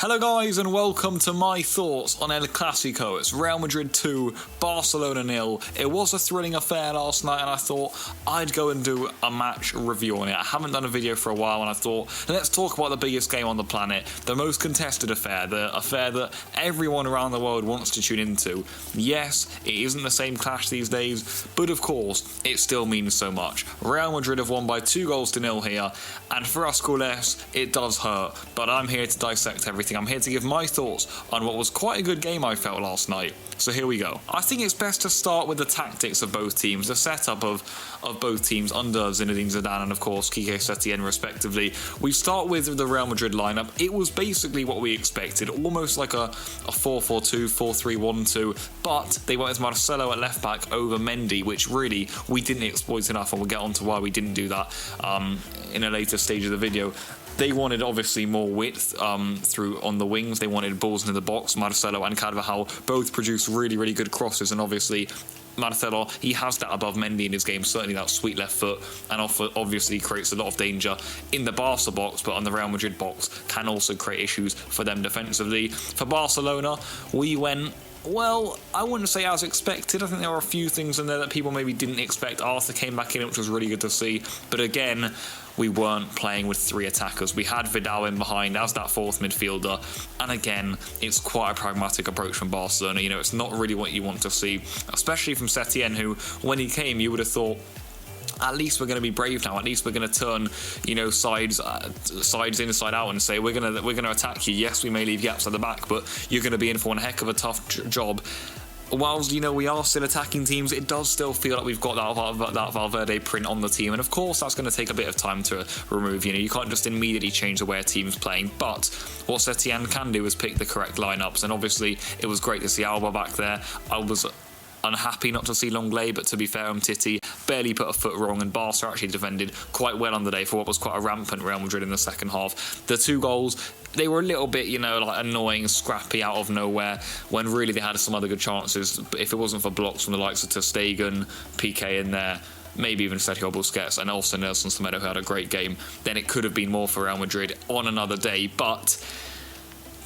Hello guys and welcome to my thoughts on El Clásico. It's Real Madrid 2, Barcelona 0. It was a thrilling affair last night and I thought I'd go and do a match review on it. I haven't done a video for a while and I thought, let's talk about the biggest game on the planet, the most contested affair, the affair that everyone around the world wants to tune into. Yes, it isn't the same clash these days, but of course, it still means so much. Real Madrid have won by 2-0 here, and for us culés, it does hurt, but I'm here to dissect everything. I'm here to give my thoughts on what was quite a good game I felt last night. So here we go. I think it's best to start with the tactics of both teams, the setup of both teams under Zinedine Zidane and of course Quique Setién respectively. We start with the Real Madrid lineup. It was basically what we expected, almost like a 4-4-2, 4-3-1-2, but they went with Marcelo at left back over Mendy, which really we didn't exploit enough, and we'll get on to why we didn't do that in a later stage of the video. They wanted obviously more width through on the wings. They wanted balls into the box. Marcelo and Carvajal both produced really good crosses, and obviously Marcelo, he has that above Mendy in his game, certainly that sweet left foot, and obviously creates a lot of danger in the Barca box, but on the Real Madrid box can also create issues for them defensively. For Barcelona, we went, well, I wouldn't say as expected. I think there were a few things in there that people maybe didn't expect. Arthur came back in, which was really good to see, but again, we weren't playing with three attackers. We had Vidal in behind as that fourth midfielder, and again, it's quite a pragmatic approach from Barcelona. You know, it's not really what you want to see, especially from Setién, who, when he came, you would have thought, at least we're going to be brave now. At least we're going to turn, you know, sides inside out and say we're going to attack you. Yes, we may leave gaps at the back, but you're going to be in for one heck of a tough job. Whilst, you know, we are still attacking teams, it does still feel like we've got that Valverde print on the team, and of course that's going to take a bit of time to remove. You know, you can't just immediately change the way a team's playing, but what Setién can do is pick the correct lineups, and obviously it was great to see Alba back there. I was unhappy not to see Longley, but to be fair, Titi barely put a foot wrong, and Barca actually defended quite well on the day for what was quite a rampant Real Madrid in the second half. The two goals, they were a little bit, you know, like annoying, scrappy out of nowhere, when really they had some other good chances. But if it wasn't for blocks from the likes of ter Stegen, Piqué in there, maybe even Sergio Busquets, and also Nelson Semedo, who had a great game, then it could have been more for Real Madrid on another day. But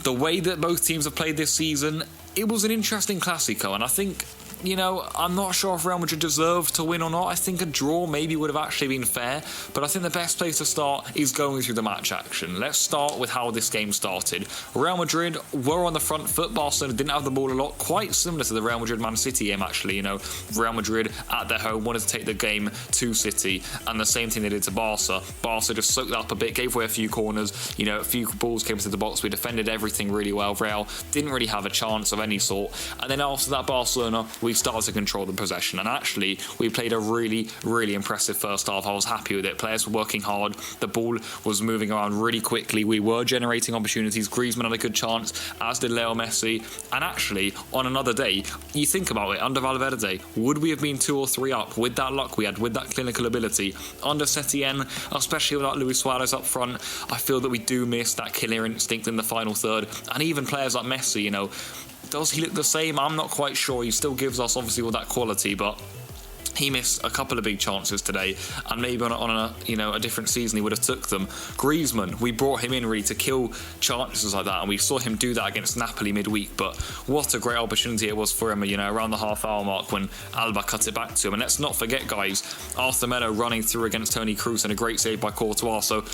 the way that both teams have played this season, it was an interesting Clásico, and I think, you know, I'm not sure if Real Madrid deserved to win or not. I think a draw maybe would have actually been fair, but I think the best place to start is going through the match action. Let's start with how this game started. Real Madrid were on the front foot. Barcelona didn't have the ball a lot, quite similar to the Real Madrid-Man City game, actually. You know, Real Madrid at their home wanted to take the game to City, and the same thing they did to Barca. Barca just soaked up a bit, gave away a few corners, you know, a few balls came into the box. We defended everything really well. Real didn't really have a chance of any sort, and then after that, Barcelona, we started to control the possession, and actually we played a really impressive first half. I was happy with it. Players were working hard, the ball was moving around really quickly, we were generating opportunities. Griezmann had a good chance, as did Leo Messi, and actually on another day, you think about it, under Valverde, would we have been 2 or 3 up with that luck we had, with that clinical ability? Under Setién, especially without Luis Suarez up front, I feel that we do miss that killer instinct in the final third, and even players like Messi, you know, does he look the same? I'm not quite sure. He still gives us obviously all that quality, but he missed a couple of big chances today, and maybe on a different season he would have took them. Griezmann, we brought him in really to kill chances like that, and we saw him do that against Napoli midweek, but what a great opportunity it was for him, you know, around the half-hour mark when Alba cut it back to him. And let's not forget, guys, Arthur Melo running through against Toni Kroos, and a great save by Courtois. So,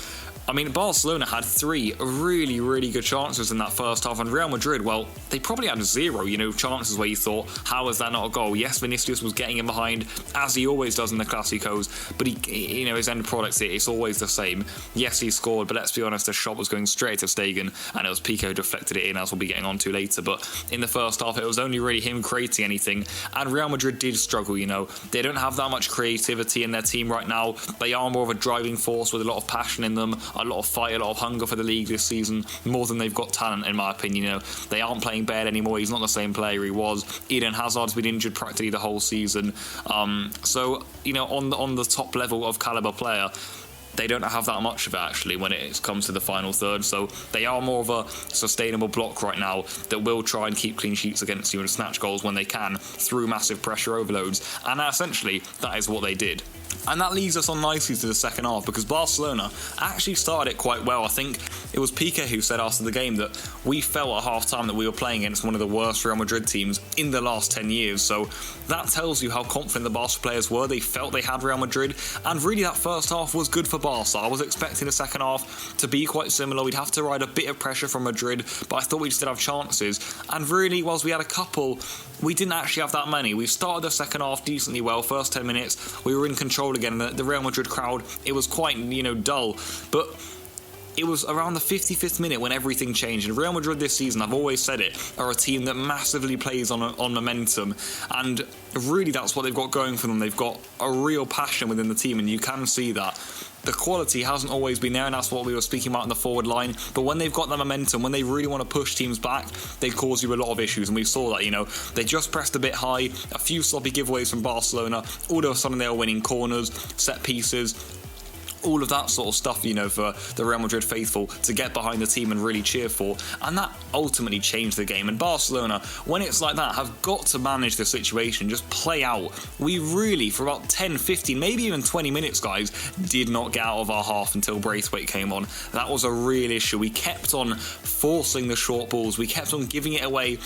I mean, Barcelona had 3 really good chances in that first half, and Real Madrid, well, they probably had 0, you know, chances where you thought, how is that not a goal? Yes, Vinicius was getting in behind, as he always does in the Clásicos, but he, you know, his end product, it's always the same. Yes, he scored, but let's be honest, the shot was going straight to Stegen, and it was Piqué who deflected it in, as we'll be getting on to later. But in the first half, it was only really him creating anything, and Real Madrid did struggle, you know. They don't have that much creativity in their team right now. They are more of a driving force with a lot of passion in them, a lot of fight, a lot of hunger for the league this season, more than they've got talent, in my opinion. You know, they aren't playing Bale anymore. He's not the same player he was. Eden Hazard's been injured practically the whole season. So, you know, on the top level of caliber player, they don't have that much of it actually when it comes to the final third. So they are more of a sustainable block right now that will try and keep clean sheets against you and snatch goals when they can through massive pressure overloads. And essentially, that is what they did. And that leads us on nicely to the second half, because Barcelona actually started it quite well. I think it was Piqué who said after the game that we felt at half-time that we were playing against one of the worst Real Madrid teams in the last 10 years. So that tells you how confident the Barca players were. They felt they had Real Madrid, and really that first half was good for Barca. I was expecting the second half to be quite similar. We'd have to ride a bit of pressure from Madrid, but I thought we'd still have chances. And really, whilst we had a couple, we didn't actually have that many. We started the second half decently well. First 10 minutes, we were in control again. The Real Madrid crowd, it was quite, dull. But it was around the 55th minute when everything changed. And Real Madrid this season, I've always said it, are a team that massively plays on momentum. And really, that's what they've got going for them. They've got a real passion within the team, and you can see that. The quality hasn't always been there, and that's what we were speaking about in the forward line. But when they've got that momentum, when they really want to push teams back, they cause you a lot of issues. And we saw that, they just pressed a bit high, a few sloppy giveaways from Barcelona. All of a sudden, they were winning corners, set pieces, all of that sort of stuff, for the Real Madrid faithful to get behind the team and really cheer for. And that ultimately changed the game. And Barcelona, when it's like that, have got to manage the situation, just play out. We really, for about 10, 15, maybe even 20 minutes, guys, did not get out of our half until Braithwaite came on. That was a real issue. We kept on forcing the short balls. We kept on giving it away,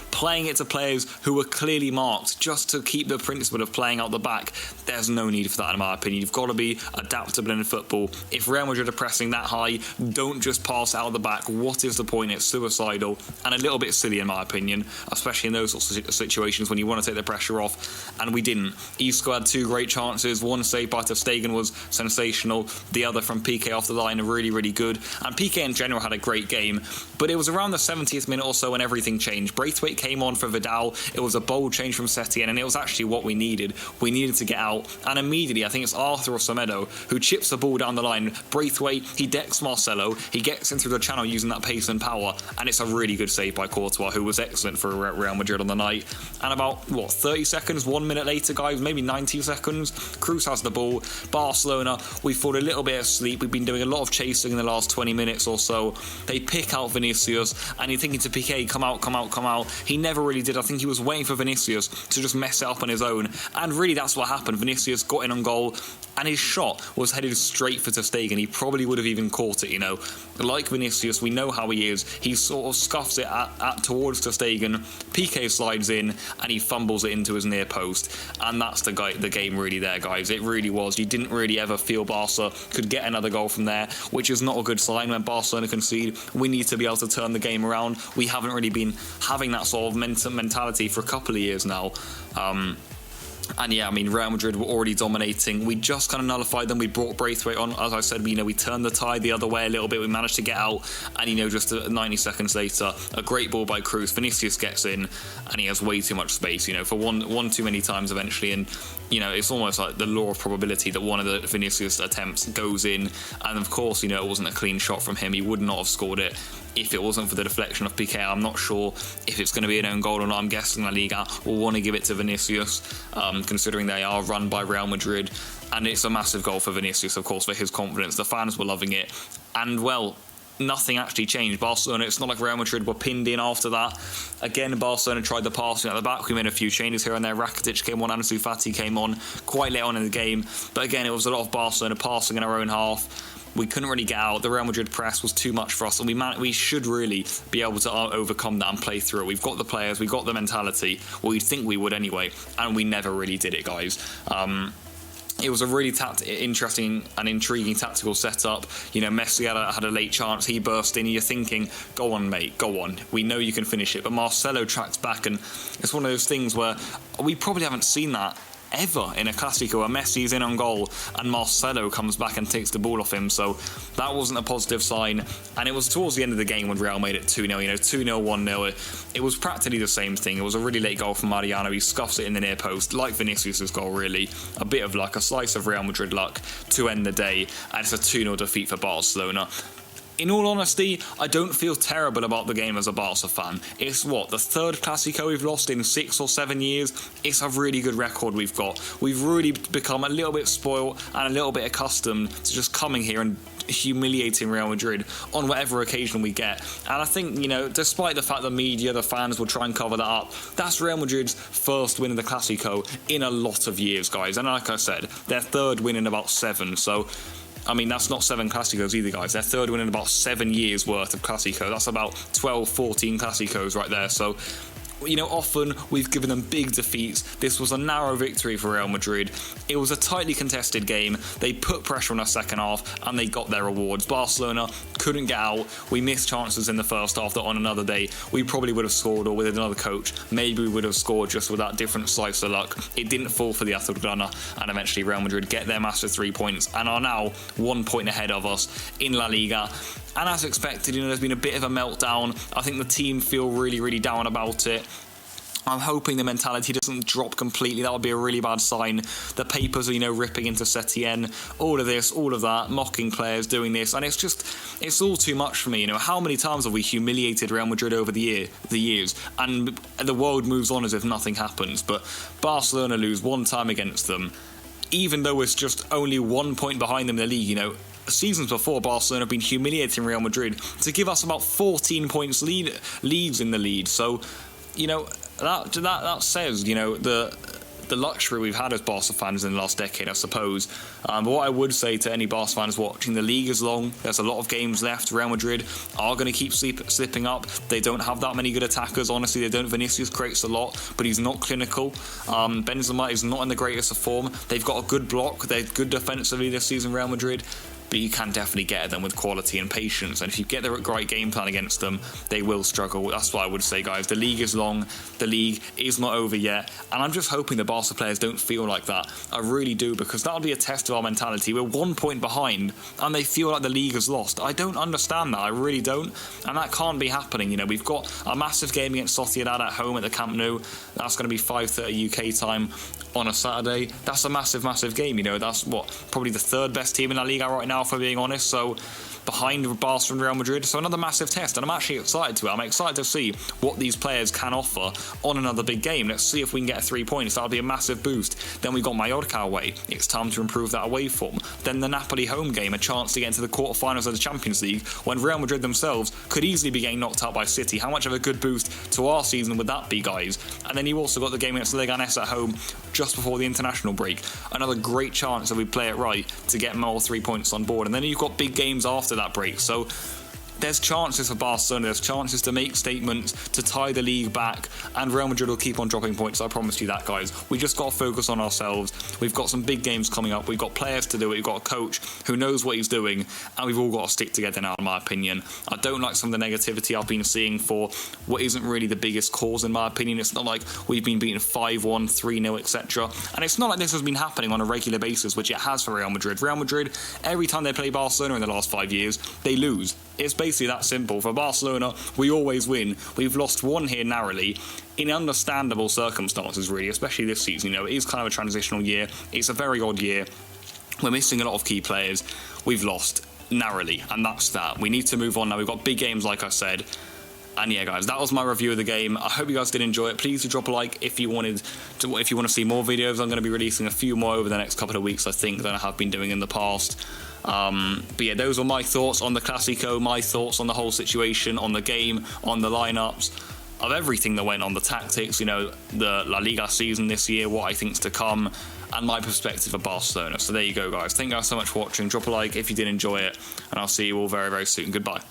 playing it to players who were clearly marked just to keep the principle of playing out the back. There's no need for that, in my opinion. You've got to be adaptable in football. If Real Madrid are pressing that high, don't just pass out the back. What is the point? It's suicidal and a little bit silly, in my opinion, especially in those sorts of situations when you want to take the pressure off, and we didn't. Isco had two great chances. One saved by Ter Stegen was sensational. The other from Piqué off the line, really, really good. And Piqué in general had a great game, but it was around the 70th minute or so when everything changed. Braithwaite came on for Vidal. It was a bold change from Setien, and it was actually what we needed. We needed to get out, and immediately, I think it's Arthur or Semedo who chips the ball down the line. Braithwaite, he decks Marcelo, he gets in through the channel using that pace and power, and it's a really good save by Courtois, who was excellent for Real Madrid on the night. And about 30 seconds, 1 minute later, guys, maybe 90 seconds, Cruz has the ball. Barcelona, we fall a little bit asleep. We've been doing a lot of chasing in the last 20 minutes or so. They pick out Vinicius, and you're thinking to Piqué, come out, come out, come out. He never really did. I think he was waiting for Vinicius to just mess it up on his own, and really that's what happened. Vinicius got in on goal, and his shot was headed straight for Ter Stegen. He probably would have even caught it, Like Vinicius, we know how he is. He sort of scuffs it towards Ter Stegen. Piqué slides in, and he fumbles it into his near post. And that's the game really there, guys. It really was. You didn't really ever feel Barca could get another goal from there, which is not a good sign when Barcelona concede. We need to be able to turn the game around. We haven't really been having that sort of mentality for a couple of years now. And yeah, Real Madrid were already dominating. We just kind of nullified them. We brought Braithwaite on. As I said, we turned the tide the other way a little bit. We managed to get out. And, just 90 seconds later, a great ball by Cruz. Vinicius gets in, and he has way too much space, for one too many times eventually. And, it's almost like the law of probability that one of the Vinicius attempts goes in. And, of course, it wasn't a clean shot from him. He would not have scored it if it wasn't for the deflection of Piqué. I'm not sure if it's going to be an own goal or not. I'm guessing La Liga will want to give it to Vinicius, considering they are run by Real Madrid. And it's a massive goal for Vinicius, of course, for his confidence. The fans were loving it. And, well, nothing actually changed. Barcelona, it's not like Real Madrid were pinned in after that. Again, Barcelona tried the passing at the back. We made a few changes here and there. Rakitic came on, Ansu Fati came on quite late on in the game. But again, it was a lot of Barcelona passing in our own half. We couldn't really get out. The Real Madrid press was too much for us, and we should really be able to overcome that and play through it. We've got the players, we've got the mentality. Well, we'd think we would anyway, and we never really did it, guys. It was a really interesting and intriguing tactical setup. Messi had a late chance. He burst in. You're thinking, go on, mate, go on. We know you can finish it. But Marcelo tracks back, and it's one of those things where we probably haven't seen that ever in a Clásico, where Messi's in on goal and Marcelo comes back and takes the ball off him. So that wasn't a positive sign. And it was towards the end of the game when Real made it 2-0, 2-0, 1-0. It was practically the same thing. It was a really late goal from Mariano. He scuffs it in the near post, like Vinicius' goal, really. A bit of luck, a slice of Real Madrid luck to end the day. And it's a 2-0 defeat for Barcelona. In all honesty, I don't feel terrible about the game as a Barca fan. It's the third Clásico we've lost in 6 or 7 years. It's a really good record we've got. We've really become a little bit spoiled and a little bit accustomed to just coming here and humiliating Real Madrid on whatever occasion we get. And I think, you know, despite the fact the media, the fans will try and cover that up, that's Real Madrid's first win in the Clásico in a lot of years, guys. And like I said, their third win in about 7. So, I mean, that's not 7 Clásicos either, guys. Their third win in about 7 years worth of Clásico. That's about 12, 14 Clásicos right there. So, you know, often we've given them big defeats. This was a narrow victory for Real Madrid. It was a tightly contested game. They put pressure on our second half and they got their rewards. Barcelona couldn't get out. We missed chances in the first half that on another day we probably would have scored, or with another coach maybe we would have scored just with that different slice of luck. It didn't fall for the Azulgrana, and eventually Real Madrid get their massive 3 points and are now 1 point ahead of us in La Liga. And as expected, you know, there's been a bit of a meltdown. I think the team feel really, really down about it. I'm hoping the mentality doesn't drop completely. That would be a really bad sign. The papers are, you know, ripping into Setien, all of this, all of that, mocking players, doing this, and it's all too much for me. You know, how many times have we humiliated Real Madrid over the years, and the world moves on as if nothing happens? But Barcelona lose one time against them, even though it's just only 1 point behind them in the league. You know, seasons before, Barcelona have been humiliating Real Madrid to give us about 14 points leads in the lead. So, you know, that says, you know, the luxury we've had as Barca fans in the last decade, I suppose. But what I would say to any Barca fans watching, the league is long. There's a lot of games left. Real Madrid are going to keep slipping up. They don't have that many good attackers, honestly. They don't. Vinicius creates a lot, but he's not clinical. Benzema is not in the greatest of form. They've got a good block. They're good defensively this season, Real Madrid. But you can definitely get at them with quality and patience. And if you get the right game plan against them, they will struggle. That's what I would say, guys. The league is long. The league is not over yet. And I'm just hoping the Barca players don't feel like that. I really do, because that'll be a test of our mentality. We're 1 point behind, and they feel like the league is lost. I don't understand that. I really don't. And that can't be happening. You know, we've got a massive game against Sociedad at home at the Camp Nou. That's going to be 5:30 UK time on a Saturday. That's a massive, massive game. You know, that's probably the third best team in La Liga right now, for being honest. So behind Barca and Real Madrid, so another massive test, and I'm actually excited to it. I'm excited to see what these players can offer on another big game. Let's see if we can get 3 points. That'll be a massive boost. Then we've got Mallorca away. It's time to improve that away form. Then the Napoli home game, a chance to get into the quarterfinals of the Champions League, when Real Madrid themselves could easily be getting knocked out by City. How much of a good boost to our season would that be, guys? And then you also got the game against Leganés at home just before the international break. Another great chance, if we play it right, to get more 3 points on board. And then you've got big games after that break. So there's chances for Barcelona, there's chances to make statements, to tie the league back, and Real Madrid will keep on dropping points. I promise you that, guys. We just got to focus on ourselves. We've got some big games coming up. We've got players to do it. We've got a coach who knows what he's doing, and we've all got to stick together now, in my opinion. I don't like some of the negativity I've been seeing for what isn't really the biggest cause, in my opinion. It's not like we've been beaten 5-1, 3-0, etc. And it's not like this has been happening on a regular basis, which it has for Real Madrid. Real Madrid, every time they play Barcelona in the last 5 years, they lose. It's basically that simple. For Barcelona, we always win. We've lost one here narrowly in understandable circumstances, really, especially this season. You know, it is kind of a transitional year. It's a very odd year. We're missing a lot of key players. We've lost narrowly, and that's that. We need to move on now. We've got big games, like I said. And yeah, guys, that was my review of the game. I hope you guys did enjoy it. Please do drop a like if you want to see more videos. I'm going to be releasing a few more over the next couple of weeks, I think, than I have been doing in the past. But yeah, those were my thoughts on the Clásico, my thoughts on the whole situation, on the game, on the lineups, of everything that went on, the tactics, you know, the La Liga season this year, what I think's to come, and my perspective of Barcelona. So there you go, guys. Thank you guys so much for watching. Drop a like if you did enjoy it, and I'll see you all very, very soon. Goodbye.